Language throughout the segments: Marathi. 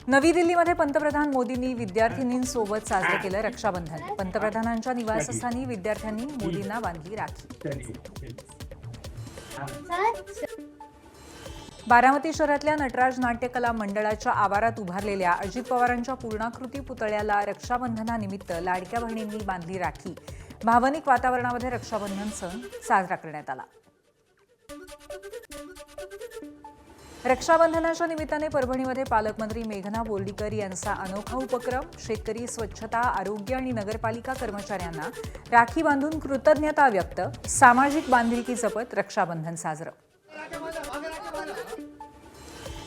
नवी दिल्लीमध्ये पंतप्रधान मोदींनी विद्यार्थिनींसोबत साजरे केलं रक्षाबंधन। पंतप्रधानांच्या निवासस्थानी विद्यार्थ्यांनी मोदींना बांधली राखी। बारामती शहरातल्या नटराज नाट्यकला मंडळाच्या आवारात उभारलेल्या अजित पवारांच्या पूर्णाकृती पुतळ्याला रक्षाबंधनानिमित्त लाडक्या बहिणींनी बांधली राखी। भावनिक वातावरणामध्ये रक्षाबंधन सण साजरा करण्यात आला। रक्षाबंधनाच्या निमित्ताने परभणीमध्ये पालकमंत्री मेघना बोर्डीकर यांचा अनोखा उपक्रम। शेतकरी, स्वच्छता, आरोग्य आणि नगरपालिका कर्मचाऱ्यांना राखी बांधून कृतज्ञता व्यक्त। सामाजिक बांधिलकी जपत रक्षाबंधन साजरं।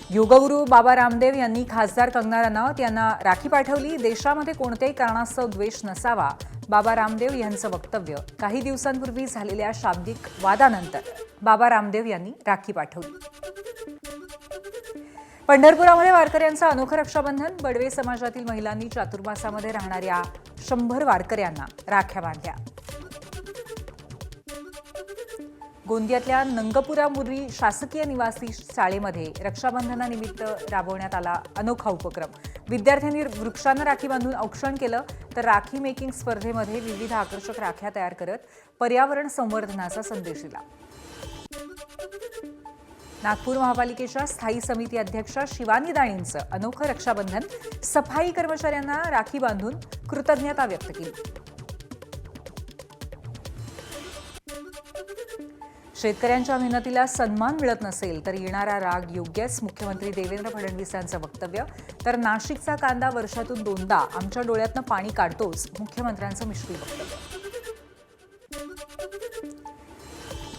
योगगुरू बाबा रामदेव यांनी खासदार कंगना रनौत यांना राखी पाठवली। देशामध्ये कोणत्याही कारणास्तव द्वेष नसावा, बाबा रामदेव यांचं वक्तव्य। काही दिवसांपूर्वी झालेल्या शाब्दिक वादानंतर बाबा रामदेव यांनी राखी पाठवली। पंढरपुरामध्ये वारकऱ्यांचं अनोखं रक्षाबंधन। बडवे समाजातील महिलांनी चातुर्मासामध्ये राहणाऱ्या 100 वारकऱ्यांना राख्या बांधल्या। गोंदियातल्या नंगपुरा मुर्री शासकीय निवासी शाळेमध्ये रक्षाबंधनानिमित्त राबवण्यात आला अनोखा उपक्रम। विद्यार्थ्यांनी वृक्षांना राखी बांधून औक्षण केलं, तर राखी मेकिंग स्पर्धेमध्ये विविध आकर्षक राख्या तयार करत पर्यावरण संवर्धनाचा संदेश दिला। नागपूर महापालिकेच्या स्थायी समिती अध्यक्षा शिवानी दाणींचं अनोखं रक्षाबंधन। सफाई कर्मचाऱ्यांना राखी बांधून कृतज्ञता व्यक्त केली। शेतकऱ्यांच्या मेहनतीला सन्मान मिळत नसेल तर येणारा राग योग्यच, मुख्यमंत्री देवेंद्र फडणवीस यांचं वक्तव्य। तर नाशिकचा कांदा वर्षातून 2दा आमच्या डोळ्यातनं पाणी काढतोच, मुख्यमंत्र्यांचं मिश्रित वक्तव्य।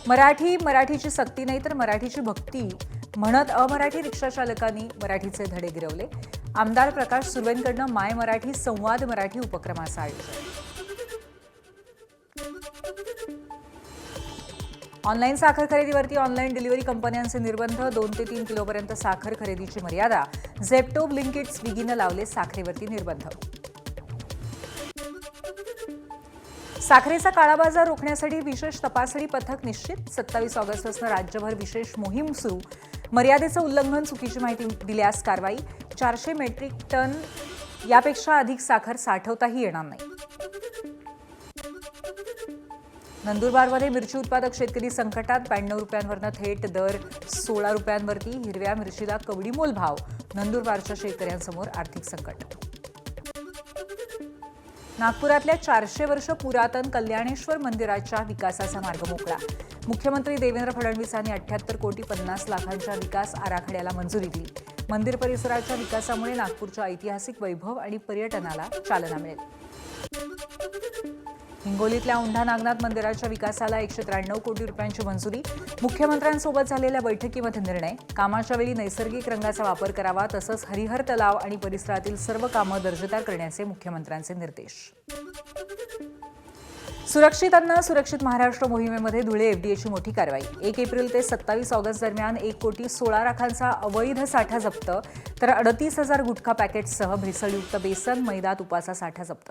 मराठीची सक्ती नाही तर मराठीची भक्ती म्हणत अमराठी रिक्षाचालकांनी मराठीचे धडे गिरवले। आमदार प्रकाश सुर्वेंकडनं माय मराठी संवाद मराठी उपक्रमाचं आयोजन। ऑनलाईन साखर खरेदीवरती ऑनलाईन डिलिव्हरी कंपन्यांचे निर्बंध। 2 ते 3 किलोपर्यंत साखर खरेदीची मर्यादा। झेप्टो, ब्लिंकिट, स्विगीनं लावले साखरेवरती निर्बंध। साखरेचा काळा बाजार रोखण्यासाठी विशेष तपासणी पथक निश्चित। 27 ऑगस्टपासून राज्यभर विशेष मोहीम सुरू। मर्यादेचं उल्लंघन, चुकीची माहिती दिल्यास कारवाई। 400 मेट्रिक टन यापेक्षा अधिक साखर साठवताही येणार नाही। नंदुरबारमध्ये मिरची उत्पादक शेतकरी संकटात। 92 रुपयांवरनं थेट दर 16 रुपयांवरती। हिरव्या मिरचीला कवडीमोल भाव। नंदुरबारच्या शेतकऱ्यांसमोर आर्थिक संकट। नागपुरातल्या 400 वर्ष पुरातन कल्याणेश्वर मंदिराच्या विकासाचा मार्ग मोकळा। मुख्यमंत्री देवेंद्र फडणवीसांनी 78 कोटी 50 लाखांच्या विकास आराखड्याला मंजुरी दिली। मंदिर परिसराच्या विकासामुळे नागपूरच्या ऐतिहासिक वैभव आणि पर्यटनाला चालना मिळेल। हिंगोलीतल्या औंढा नागनाथ मंदिराच्या विकासाला 193 कोटी रुपयांची मंजुरी। मुख्यमंत्र्यांसोबत झालेल्या बैठकीमध्ये निर्णय। कामाच्या वेळी नैसर्गिक रंगाचा वापर करावा, तसंच हरिहर तलाव आणि परिसरातील सर्व कामं दर्जेदार करण्याचे मुख्यमंत्र्यांचे निर्देश। सुरक्षित अन्न सुरक्षित महाराष्ट्र मोहिमेमध्ये धुळे एफडीएची मोठी कारवाई। 1 एप्रिल ते 27 ऑगस्ट दरम्यान 1 कोटी 16 लाखांचा अवैध साठा जप्त, तर 38,000 गुटखा पॅकेट्ससह भेसळयुक्त बेसन, मैदा, तुपाचा साठा जप्त।